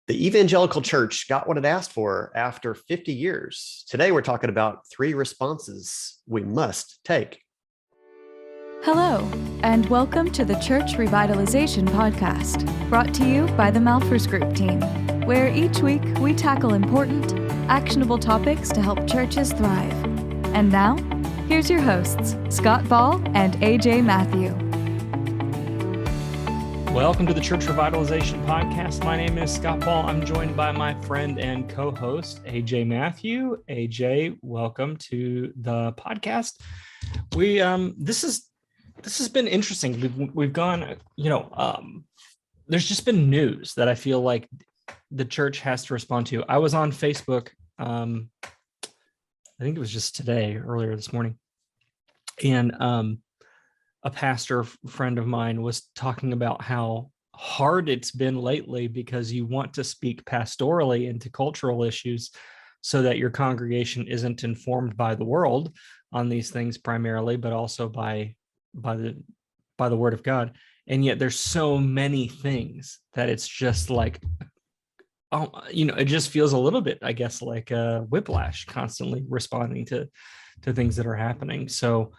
The evangelical church got what it asked for after 50 years. Today, we're talking about 3 responses we must take. Hello, and welcome to the Church Revitalization Podcast, brought to you by the Malphurs Group team, where each week we tackle important, actionable topics to help churches thrive. And now, here's your hosts, Scott Ball and AJ Matthew. Welcome to the Church Revitalization Podcast. My name is Scott Ball. I'm joined by my friend and co-host, AJ Matthew. AJ, welcome to the podcast. This has been interesting. We've gone, there's just been news that I feel like the church has to respond to. I was on Facebook, I think it was just today, earlier this morning, and a pastor friend of mine was talking about how hard it's been lately because you want to speak pastorally into cultural issues so that your congregation isn't informed by the world on these things primarily, but also by the word of God. And yet there's so many things that it's just like, it just feels a little bit, I guess, like a whiplash, constantly responding to things that are happening. So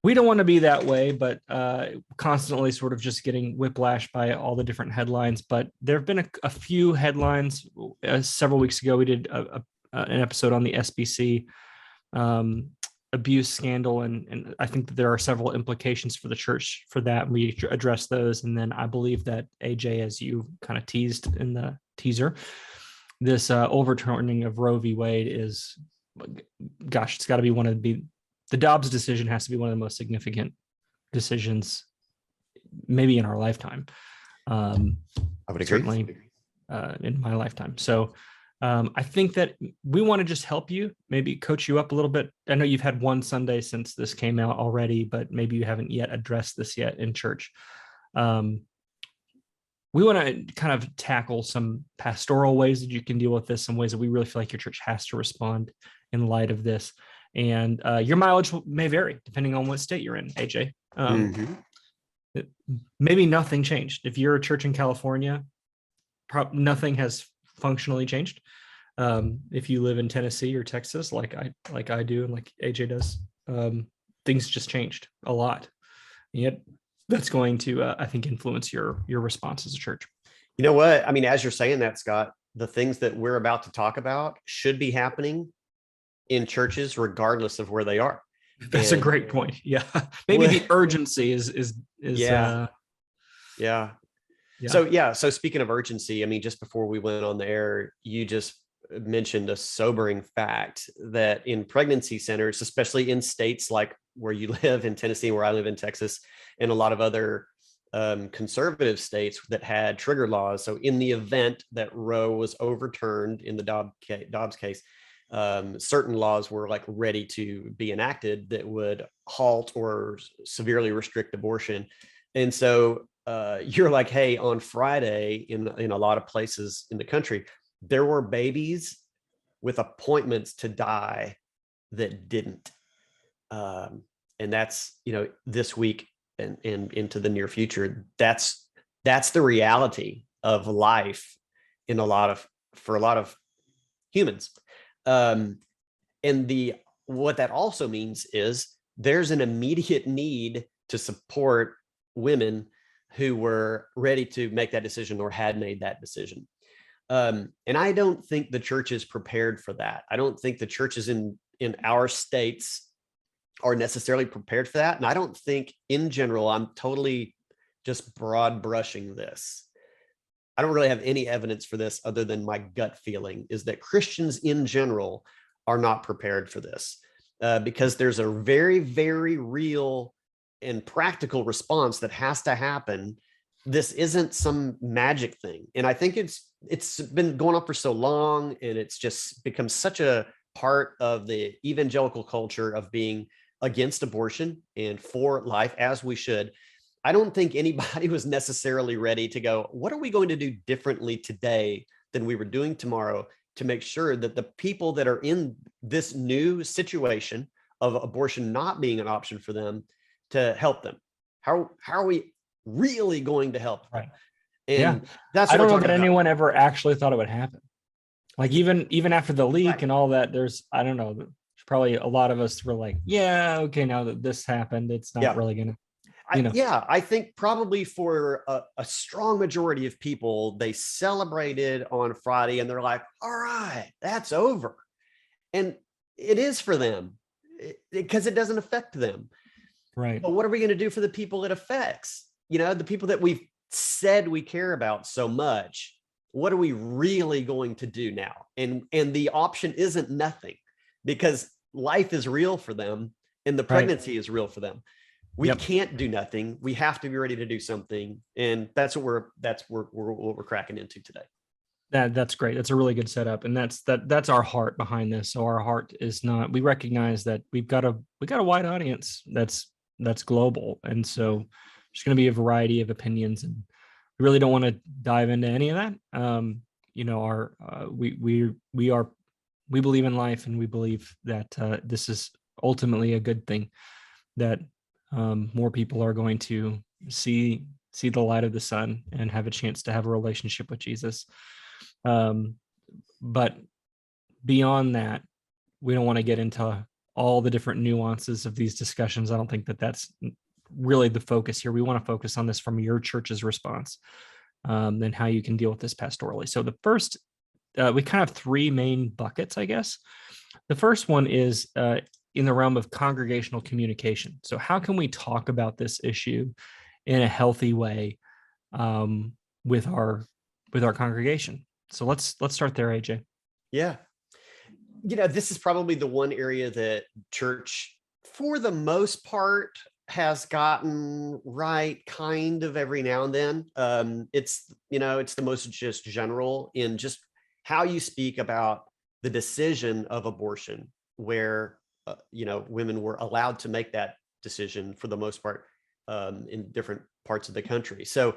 we don't want to be that way, but constantly sort of just getting whiplash by all the different headlines. But there have been a few headlines. Several weeks ago, we did an episode on the SBC abuse scandal, and I think that there are several implications for the church for that. We addressed those, and then I believe that AJ, as you kind of teased in the teaser, this overturning of Roe v. Wade is, gosh, it's got to be one of the Dobbs decision has to be one of the most significant decisions maybe in our lifetime. I would agree. Certainly in my lifetime. So I think that we want to just help you, maybe coach you up a little bit. I know you've had one Sunday since this came out already, but maybe you haven't yet addressed this yet in church. We want to kind of tackle some pastoral ways that you can deal with this, some ways that we really feel like your church has to respond in light of this. And your mileage may vary depending on what state you're in, AJ. Maybe nothing changed. If you're a church in California, nothing has functionally changed. If you live in Tennessee or Texas, like I do, and like AJ does, things just changed a lot. And yet that's going to, I think, influence your response as a church. You know what? I mean, as you're saying that, Scott, the things that we're about to talk about should be happening in churches, regardless of where they are. That's a great point. Yeah. Maybe the urgency is yeah. So speaking of urgency, I mean, just before we went on the air, you just mentioned a sobering fact that in pregnancy centers, especially in states like where you live in Tennessee, where I live in Texas, and a lot of other conservative states that had trigger laws. So in the event that Roe was overturned in the Dobbs case, certain laws were like ready to be enacted that would halt or severely restrict abortion. And so you're like, hey, on Friday in a lot of places in the country, there were babies with appointments to die that didn't. And that's, this week and into the near future, that's the reality of life for a lot of humans. And what that also means is there's an immediate need to support women who were ready to make that decision or had made that decision. And I don't think the church is prepared for that. I don't think the churches in our states are necessarily prepared for that. And I don't think in general, I'm totally just broad brushing this. I don't really have any evidence for this other than my gut feeling is that Christians in general are not prepared for this because there's a very, very real and practical response that has to happen. This isn't some magic thing. And I think it's been going on for so long, and it's just become such a part of the evangelical culture of being against abortion and for life, as we should. I don't think anybody was necessarily ready to go, what are we going to do differently today than we were doing tomorrow to make sure that the people that are in this new situation of abortion not being an option for them, to help them? How are we really going to help them? Right. And that's I what don't we're know talking that about. anyone ever actually thought it would happen. Like even after the leak and all that, I don't know, there's probably a lot of us were like, yeah, okay, now that this happened, it's not really gonna, I think probably for a strong majority of people, they celebrated on Friday and they're like, all right, that's over. And it is for them because it doesn't affect them. right. But what are we going to do for the people it affects? The people that we've said we care about so much. What are we really going to do now? And the option isn't nothing, because life is real for them and the pregnancy is real for them. We can't do nothing. We have to be ready to do something. And that's what we're cracking into today. That's great. That's a really good setup. And that's our heart behind this. So our heart is not, we recognize that we got a wide audience that's global. And so there's going to be a variety of opinions, and we really don't want to dive into any of that. We believe in life, and we believe that this is ultimately a good thing, that more people are going to see the light of the sun and have a chance to have a relationship with Jesus. But beyond that, we don't want to get into all the different nuances of these discussions. I don't think that that's really the focus here. We want to focus on this from your church's response, and how you can deal with this pastorally. So the first, we kind of have three main buckets, I guess. The first one is in the realm of congregational communication. So how can we talk about this issue in a healthy way with our congregation? So let's start there, AJ. Yeah. This is probably the one area that church, for the most part, has gotten right kind of every now and then. It's the most just general in just how you speak about the decision of abortion, where women were allowed to make that decision for the most part in different parts of the country. So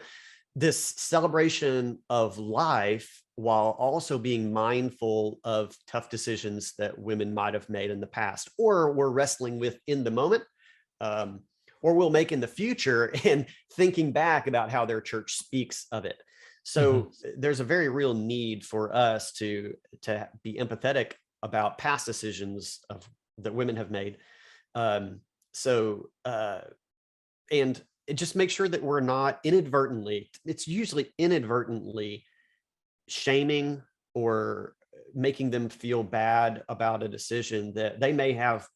this celebration of life, while also being mindful of tough decisions that women might have made in the past, or were wrestling with in the moment, or will make in the future, and thinking back about how their church speaks of it. So there's a very real need for us to be empathetic about past decisions that women have made. And just make sure that we're not it's usually inadvertently shaming or making them feel bad about a decision that they may have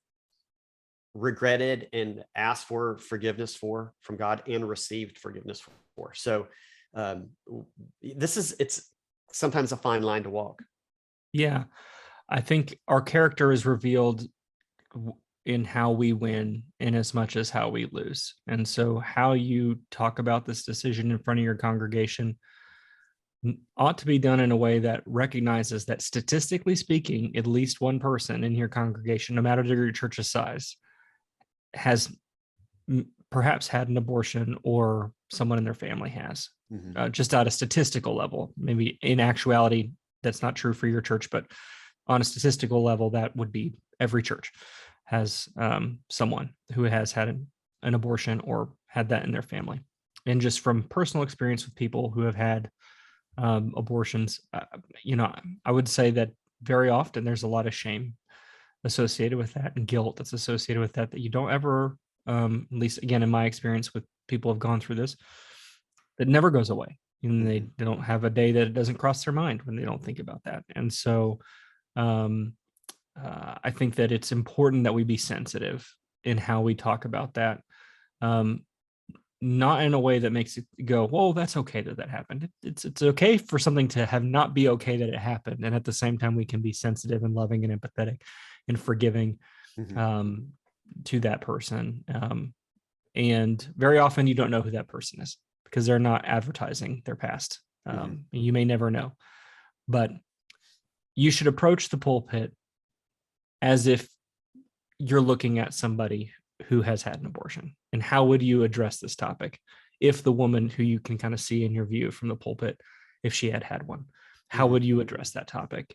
regretted and asked for forgiveness from God and received forgiveness for. So it's sometimes a fine line to walk. Yeah. I think our character is revealed in how we win in as much as how we lose. And so how you talk about this decision in front of your congregation ought to be done in a way that recognizes that, statistically speaking, at least one person in your congregation, no matter your church's size, has perhaps had an abortion, or someone in their family has, just at a statistical level. Maybe in actuality, that's not true for your church, but on a statistical level, that would be every church has someone who has had an abortion or had that in their family. And just from personal experience with people who have had abortions, I would say that very often there's a lot of shame associated with that, and guilt that's associated with that you don't ever, at least again in my experience with people who have gone through this, that never goes away. They don't have a day that it doesn't cross their mind when they don't think about that. And so I think that it's important that we be sensitive in how we talk about that, not in a way that makes it go, "Whoa, that's okay that happened." It's okay for something to have not be okay that it happened, and at the same time, we can be sensitive and loving and empathetic and forgiving to that person. And very often, you don't know who that person is because they're not advertising their past. You may never know, but you should approach the pulpit as if you're looking at somebody who has had an abortion. And how would you address this topic if the woman who you can kind of see in your view from the pulpit, if she had one, how would you address that topic?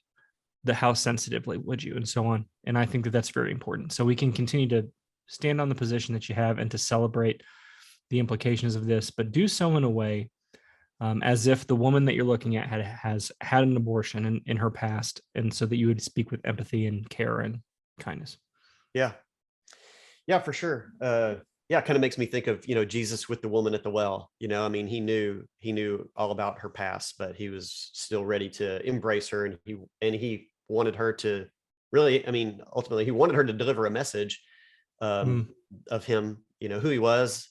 How sensitively would you, and so on. And I think that that's very important. So we can continue to stand on the position that you have and to celebrate the implications of this, but do so in a way as if the woman that you're looking at has had an abortion in her past, and so that you would speak with empathy and care and kindness. Yeah. Yeah, for sure. Yeah, it kind of makes me think of, Jesus with the woman at the well. I mean, he knew all about her past, but he was still ready to embrace her, and he wanted her to really, I mean, ultimately he wanted her to deliver a message of him, who he was,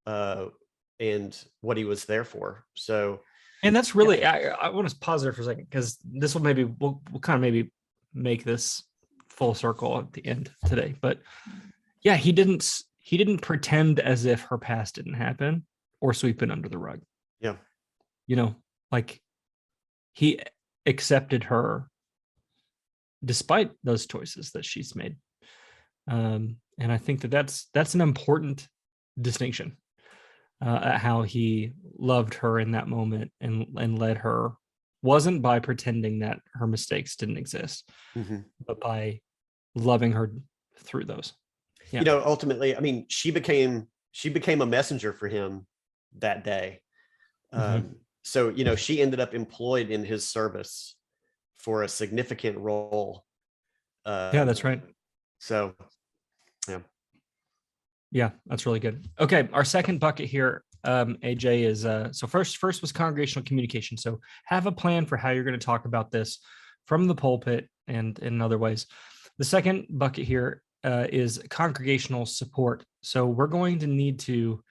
and what he was there for. So, and that's really, yeah. I want to pause there for a second, because this will we'll kind of maybe make this full circle at the end today. But yeah, he didn't pretend as if her past didn't happen or sweep it under the rug. Yeah. Like, he accepted her despite those choices that she's made. And I think that's an important distinction, at how he loved her in that moment and led her, wasn't by pretending that her mistakes didn't exist, but by loving her through those. Yeah. Ultimately, I mean, she became a messenger for him that day. So, she ended up employed in his service for a significant role. Yeah, that's right. So, yeah. Yeah, that's really good. Okay, our second bucket here, AJ, is so first was congregational communication. So have a plan for how you're going to talk about this from the pulpit and in other ways. The second bucket here is congregational support. So we're going to need to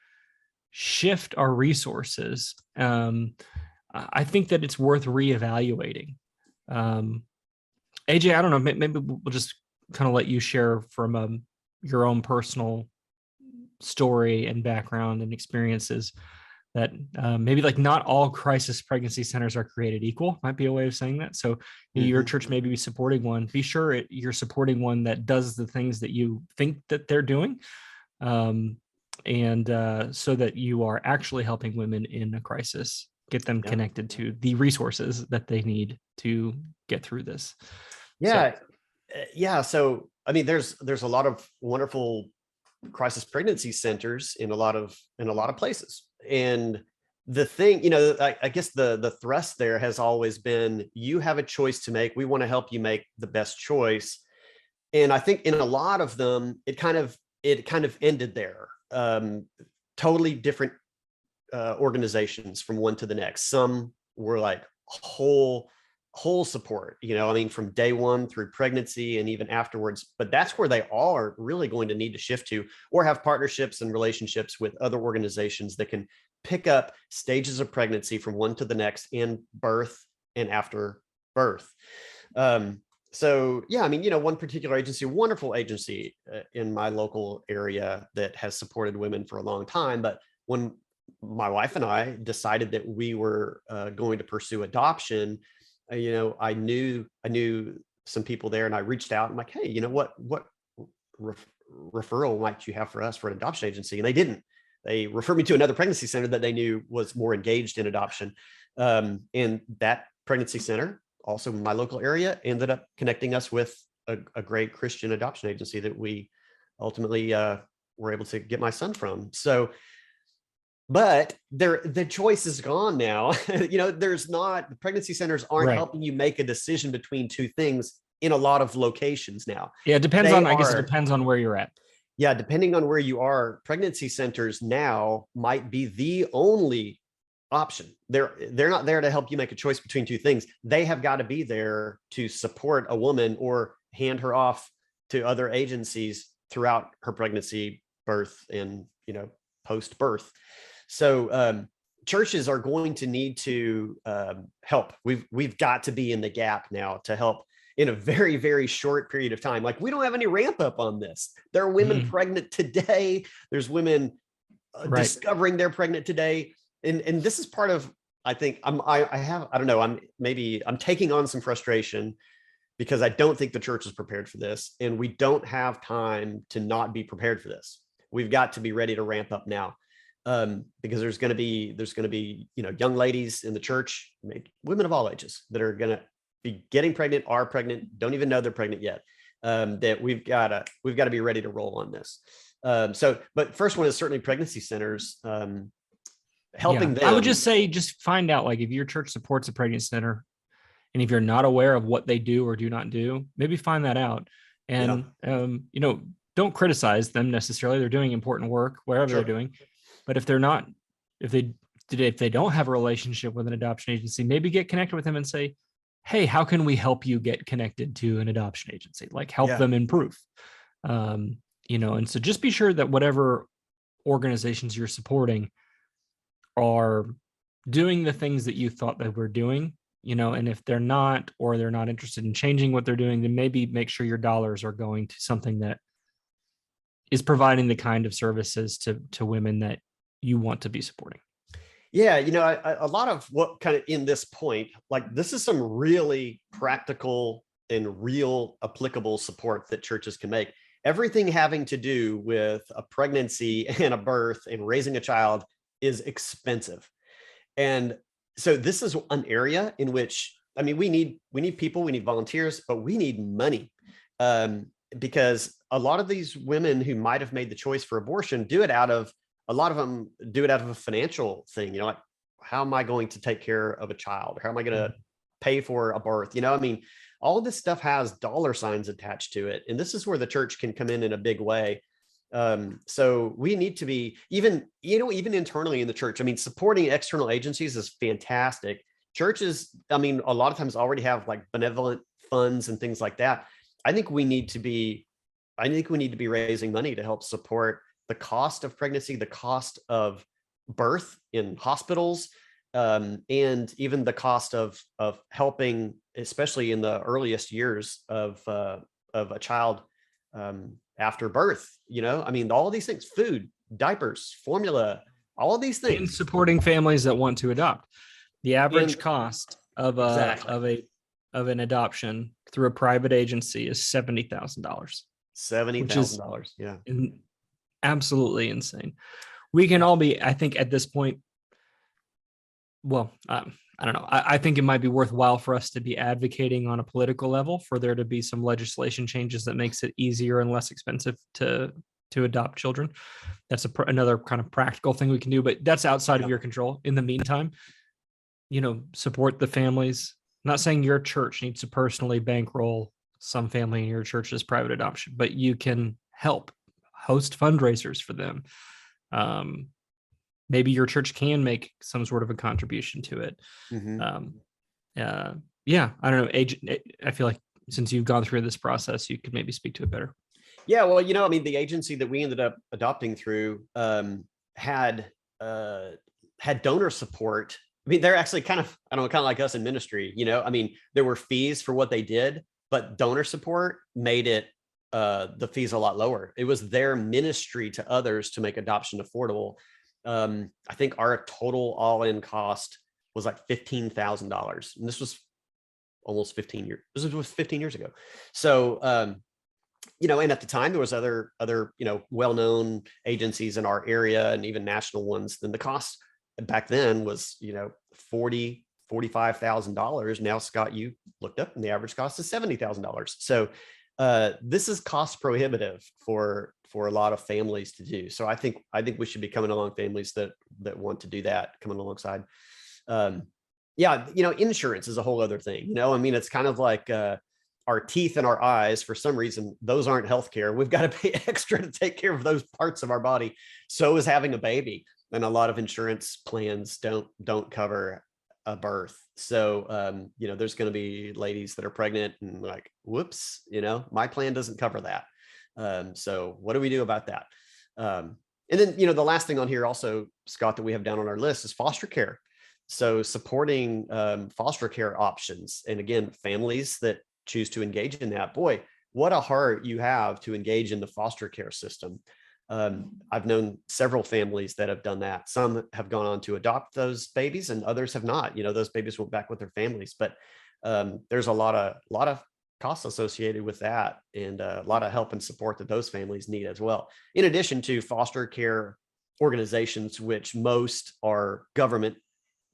shift our resources. I think that it's worth reevaluating. AJ, I don't know, maybe we'll just kind of let you share from your own personal story and background and experiences, that maybe like not all crisis pregnancy centers are created equal, might be a way of saying that. So your church may be supporting one. Be sure you're supporting one that does the things that you think that they're doing, and so that you are actually helping women in a crisis, get them connected to the resources that they need to get through this. So I mean, there's a lot of wonderful crisis pregnancy centers in a lot of places. And the thing, I guess the thrust there has always been, you have a choice to make. We want to help you make the best choice. And I think in a lot of them, it kind of ended there. Totally different organizations from one to the next. Some were like whole support, I mean, from day one through pregnancy and even afterwards. But that's where they all are really going to need to shift to, or have partnerships and relationships with other organizations that can pick up stages of pregnancy from one to the next, and birth and after birth. So yeah, I mean, one particular agency, wonderful agency in my local area that has supported women for a long time. But when my wife and I decided that we were going to pursue adoption, I knew some people there, and I reached out and like, hey, what referral might you have for us for an adoption agency? And they didn't. They referred me to another pregnancy center that they knew was more engaged in adoption. And that pregnancy center, also in my local area, ended up connecting us with a great Christian adoption agency that we ultimately were able to get my son from. So, but the choice is gone now. There's not, the pregnancy centers aren't helping you make a decision between two things in a lot of locations now. Yeah, it depends I guess it depends on where you're at. Yeah, depending on where you are, pregnancy centers now might be the only option. They're not there to help you make a choice between two things. They have got to be there to support a woman or hand her off to other agencies throughout her pregnancy, birth, and post birth. So churches are going to need to help. We've got to be in the gap now to help in a very, very short period of time. Like, we don't have any ramp up on this. There are women pregnant today. There's women discovering they're pregnant today. And this is part of, I think I'm taking on some frustration because I don't think the church is prepared for this. And we don't have time to not be prepared for this. We've got to be ready to ramp up now. Because there's going to be, young ladies in the church, women of all ages, that are going to be getting pregnant, are pregnant, don't even know they're pregnant yet. That we've got to be ready to roll on this. But first one is certainly pregnancy centers. helping them. I would just say, just find out, like, if your church supports a pregnancy center, and if you're not aware of what they do or do not do, maybe find that out. And, don't criticize them necessarily. They're doing important work, wherever they're doing. But if they don't have a relationship with an adoption agency, maybe get connected with them and say, hey, how can we help you get connected to an adoption agency? Like, help them improve. And so just be sure that whatever organizations you're supporting are doing the things that you thought they were doing, and if they're not, or they're not interested in changing what they're doing, then maybe make sure your dollars are going to something that is providing the kind of services to women that you want to be supporting. Yeah, a lot of what kind of in this point, like, this is some really practical and real applicable support that churches can make. Everything having to do with a pregnancy and a birth and raising a child is expensive. And so this is an area in which, I mean, we need people, we need volunteers, but we need money. Because a lot of these women who might have made the choice for abortion a lot of them do it out of a financial thing, like, how am I going to take care of a child? How am I going to pay for a birth? I mean, all of this stuff has dollar signs attached to it. And this is where the church can come in a big way. So we need to be even internally in the church. I mean, supporting external agencies is fantastic. Churches, I mean, a lot of times already have like benevolent funds and things like that. I think we need to be raising money to help support the cost of pregnancy, the cost of birth in hospitals, and even the cost of helping, especially in the earliest years of a child after birth. I mean, all of these things: food, diapers, formula, all of these things. And supporting families that want to adopt. The average cost of an adoption through a private agency is $70,000. $70,000, yeah. Absolutely insane. We can all be, I think, at this point, well, I don't know. I think it might be worthwhile for us to be advocating on a political level for there to be some legislation changes that makes it easier and less expensive to adopt children. That's another kind of practical thing we can do, but that's outside of your control. In the meantime, support the families. I'm not saying your church needs to personally bankroll some family in your church's private adoption, but you can help host fundraisers for them. Maybe your church can make some sort of a contribution to it. I don't know. I feel like since you've gone through this process, you could maybe speak to it better. Yeah, well, I mean, the agency that we ended up adopting through had donor support. I mean, they're actually kind of like us in ministry, I mean, there were fees for what they did, but donor support made it the fees a lot lower. It was their ministry to others to make adoption affordable. I think our total all-in cost was like $15,000, and this was almost 15 years. This was 15 years ago. So, and at the time there was other well-known agencies in our area and even national ones. Then the cost back then was $45,000. Now, Scott, you looked up, and the average cost is $70,000. So this is cost prohibitive for a lot of families to do. So I think we should be coming along families that want to do that, coming alongside. Insurance is a whole other thing. I mean, it's kind of like our teeth and our eyes. For some reason, those aren't healthcare. We've got to pay extra to take care of those parts of our body. So is having a baby, and a lot of insurance plans don't cover a birth. So, there's going to be ladies that are pregnant and like, whoops, my plan doesn't cover that. So what do we do about that? And then, the last thing on here also, Scott, that we have down on our list is foster care. So supporting foster care options. And again, families that choose to engage in that, boy, what a heart you have to engage in the foster care system. I've known several families that have done that. Some have gone on to adopt those babies, and others have not. Those babies went back with their families, but there's a lot of costs associated with that, and a lot of help and support that those families need as well. In addition to foster care organizations, which most are government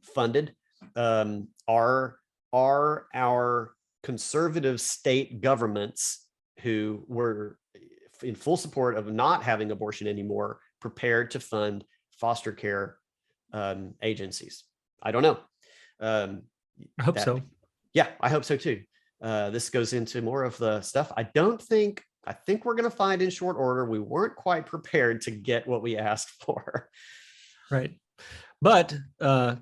funded, are our conservative state governments who were in full support of not having abortion anymore prepared to fund foster care agencies. I don't know. I hope so. Yeah, I hope so too. This goes into more of the stuff I think we're going to find in short order. We weren't quite prepared to get what we asked for. Right. But I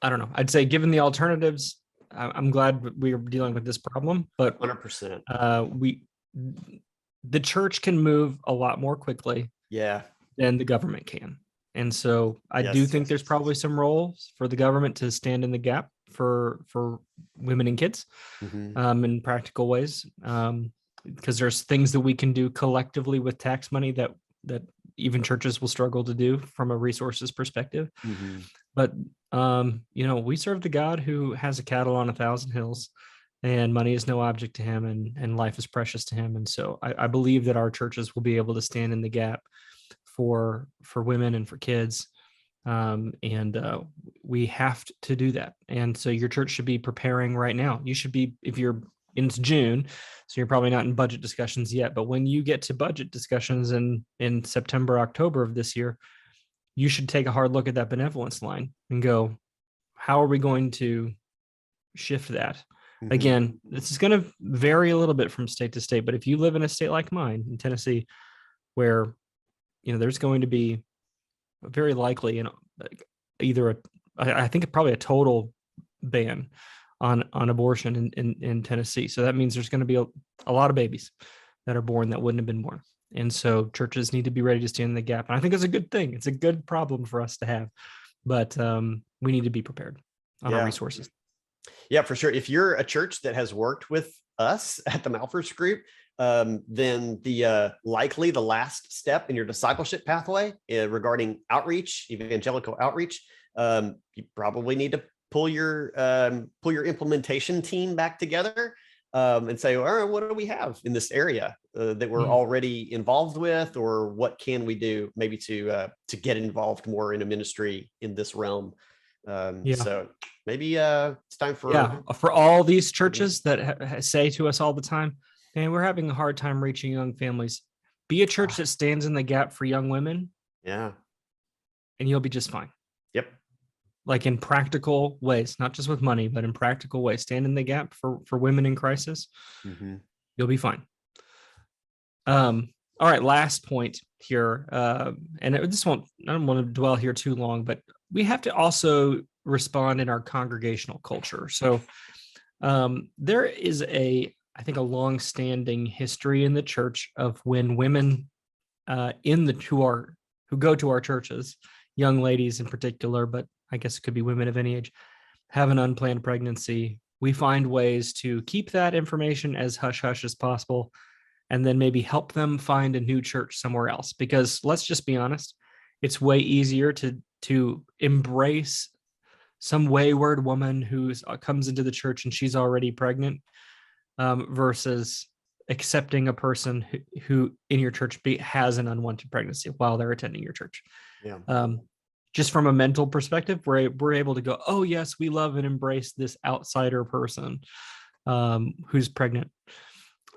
don't know. I'd say given the alternatives, I'm glad we are dealing with this problem, but 100%. The church can move a lot more quickly than the government can. And so I do think there's probably some roles for the government to stand in the gap for women and kids in practical ways. Because there's things that we can do collectively with tax money that even churches will struggle to do from a resources perspective. But, we serve the God who has a cattle on 1,000 hills, and money is no object to him, and life is precious to him. And so I believe that our churches will be able to stand in the gap for women and for kids. We have to do that. And so your church should be preparing right now. You should be, it's June, so you're probably not in budget discussions yet, but when you get to budget discussions in September, October of this year, you should take a hard look at that benevolence line and go, how are we going to shift that? Again, this is going to vary a little bit from state to state, but if you live in a state like mine in Tennessee, where there's going to be very likely I think probably a total ban on abortion in Tennessee. So that means there's going to be a lot of babies that are born that wouldn't have been born. And so churches need to be ready to stand in the gap. And I think it's a good thing. It's a good problem for us to have, but we need to be prepared on our resources. Yeah, for sure. If you're a church that has worked with us at the Malfers Group, then the likely the last step in your discipleship pathway regarding outreach, evangelical outreach, you probably need to pull your implementation team back together and say, all right, what do we have in this area that we're already involved with, or what can we do maybe to get involved more in a ministry in this realm? So maybe it's time for all these churches that say to us all the time, man, we're having a hard time reaching young families. Be a church that stands in the gap for young women. Yeah. And you'll be just fine. Yep. Like in practical ways, not just with money, but in practical ways, stand in the gap for women in crisis. You'll be fine. All right. Last point here. And I don't want to dwell here too long, but we have to also respond in our congregational culture. So there is I think a long-standing history in the church of when women who go to our churches, young ladies in particular, but I guess it could be women of any age, have an unplanned pregnancy. We find ways to keep that information as hush-hush as possible, and then maybe help them find a new church somewhere else. Because let's just be honest, it's way easier to embrace some wayward woman who comes into the church and she's already pregnant, versus accepting a person who in your church has an unwanted pregnancy while they're attending your church. Just from a mental perspective, we're able to go, oh yes, we love and embrace this outsider person who's pregnant,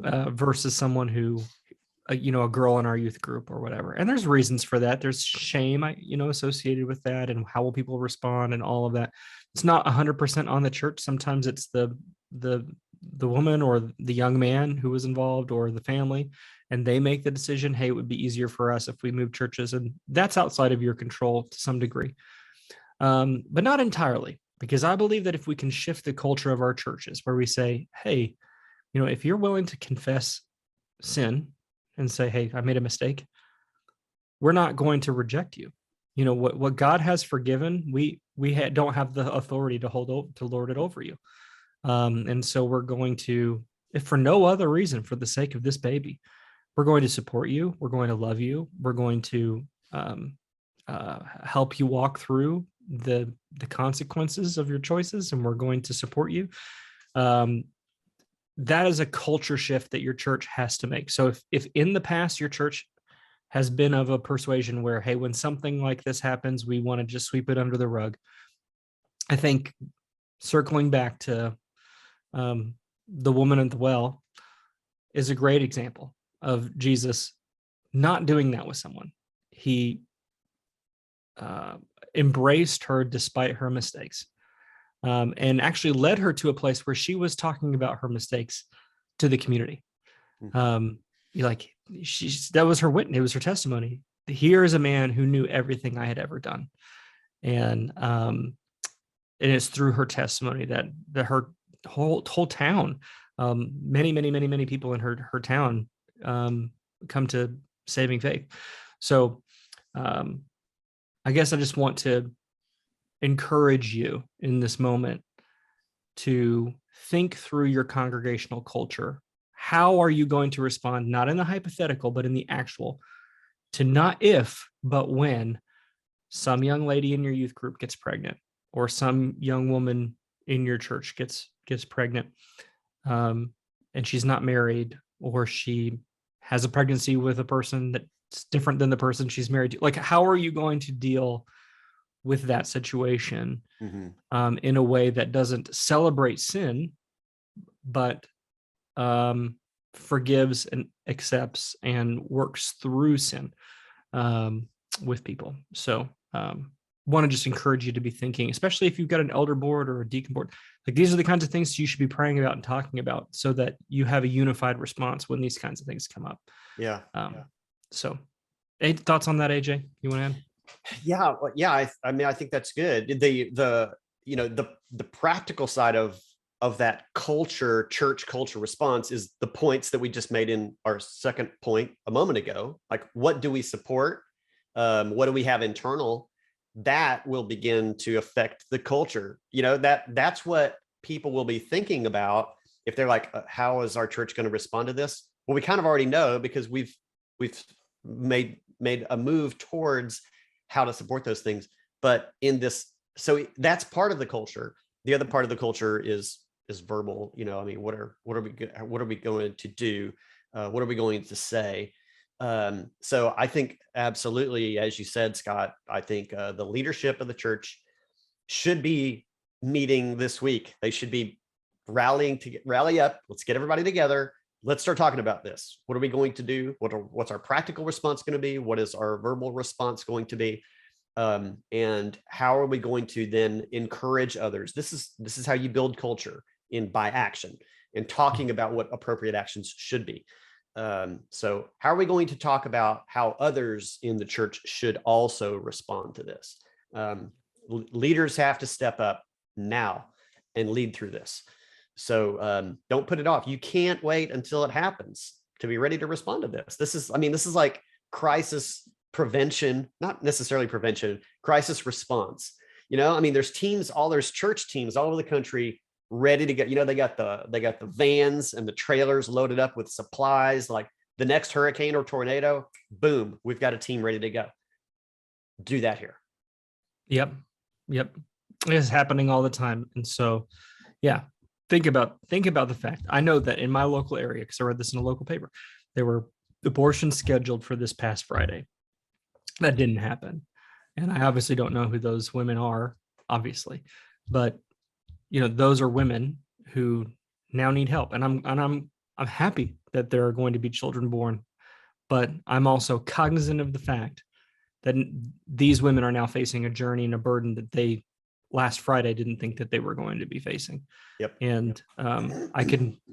versus someone who, a girl in our youth group or whatever. And there's reasons for that. There's shame, associated with that, and how will people respond and all of that. It's not 100% on the church. Sometimes it's the woman or the young man who was involved, or the family, and they make the decision, hey, it would be easier for us if we move churches. And that's outside of your control to some degree, but not entirely, because I believe that if we can shift the culture of our churches where we say, hey, if you're willing to confess sin and say, hey, I made a mistake, we're not going to reject you. What God has forgiven, we don't have the authority to lord it over you. And so we're going to, if for no other reason, for the sake of this baby, we're going to support you. We're going to love you. We're going to help you walk through the consequences of your choices, and we're going to support you. That is a culture shift that your church has to make. So if in the past your church has been of a persuasion where, hey, when something like this happens, we want to just sweep it under the rug, I think circling back to the woman at the well is a great example of Jesus not doing that with someone. He embraced her despite her mistakes, and actually led her to a place where she was talking about her mistakes to the community. Like that was her witness, it was her testimony. Here is a man who knew everything I had ever done. And it's through her testimony that her whole town, many people in her town come to saving faith. So I guess I just want to encourage you in this moment to think through your congregational culture. How are you going to respond, not in the hypothetical, but in the actual, to not if, but when some young lady in your youth group gets pregnant, or some young woman in your church gets pregnant, and she's not married, or she has a pregnancy with a person that's different than the person she's married to. Like, how are you going to deal with that situation in a way that doesn't celebrate sin, but forgives and accepts and works through sin with people? So want to just encourage you to be thinking, especially if you've got an elder board or a deacon board, like these are the kinds of things you should be praying about and talking about, so that you have a unified response when these kinds of things come up. So any thoughts on that, AJ, you want to add? I mean, I think that's good. The practical side of that culture, church culture response is the points that we just made in our second point a moment ago. Like, what do we support? What do we have internal? That will begin to affect the culture. That's what people will be thinking about if they're like, how is our church going to respond to this? Well, we kind of already know, because we've made a move towards how to support those things. But so that's part of the culture. The other part of the culture is verbal. I mean, what are we going to do? What are we going to say? So I think absolutely, as you said, Scott, I think the leadership of the church should be meeting this week. They should be rally up. Let's get everybody together. Let's start talking about this. What are we going to do? What's our practical response going to be? What is our verbal response going to be? And how are we going to then encourage others? This is how you build culture, by action and talking about what appropriate actions should be. So how are we going to talk about how others in the church should also respond to this? Leaders have to step up now and lead through this. So don't put it off. You can't wait until it happens to be ready to respond to this. This is like crisis prevention, not necessarily prevention, crisis response. There's church teams all over the country ready to get, they got the vans and the trailers loaded up with supplies. Like the next hurricane or tornado, boom, we've got a team ready to go. Do that here. Yep. It's happening all the time. And so, yeah, think about the fact. I know that in my local area, because I read this in a local paper, there were abortions scheduled for this past Friday. That didn't happen. And I obviously don't know who those women are, obviously, but those are women who now need help. And I'm happy that there are going to be children born, but I'm also cognizant of the fact that these women are now facing a journey and a burden that they last Friday didn't think that they were going to be facing. Yep. And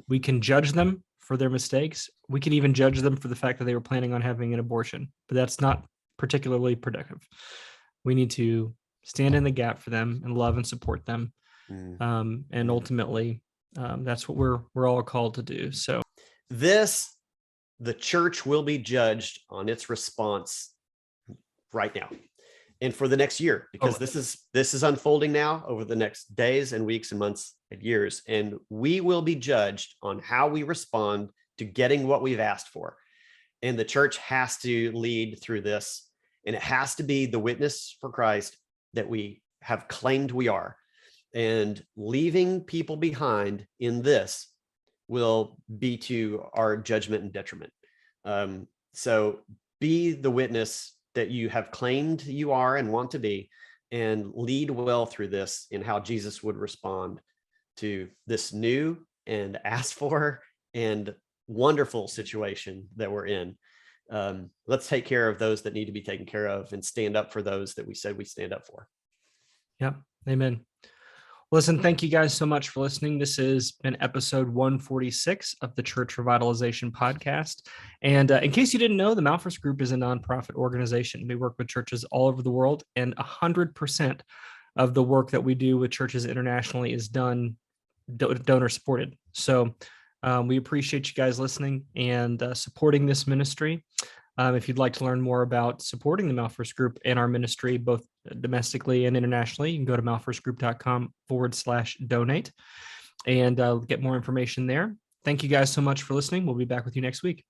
we can judge them for their mistakes. We can even judge them for the fact that they were planning on having an abortion, but that's not particularly productive. We need to stand in the gap for them and love and support them. And ultimately, that's what we're all called to do. So the church will be judged on its response right now and for the next year, because this is unfolding now over the next days and weeks and months and years. And we will be judged on how we respond to getting what we've asked for. And the church has to lead through this, and it has to be the witness for Christ that we have claimed we are. And leaving people behind in this will be to our judgment and detriment. So be the witness that you have claimed you are and want to be, and lead well through this in how Jesus would respond to this new and asked for and wonderful situation that we're in. let's take care of those that need to be taken care of and stand up for those that we said we stand up for. Yep. Amen. Listen, thank you guys so much for listening. This has been episode 146 of the Church Revitalization Podcast. And in case you didn't know, the Malphurs Group is a nonprofit organization. We work with churches all over the world, and 100% of the work that we do with churches internationally is done donor supported. So we appreciate you guys listening and supporting this ministry. If you'd like to learn more about supporting the Malphurs Group and our ministry, both domestically and internationally, you can go to malphursgroup.com/donate and get more information there. Thank you guys so much for listening. We'll be back with you next week.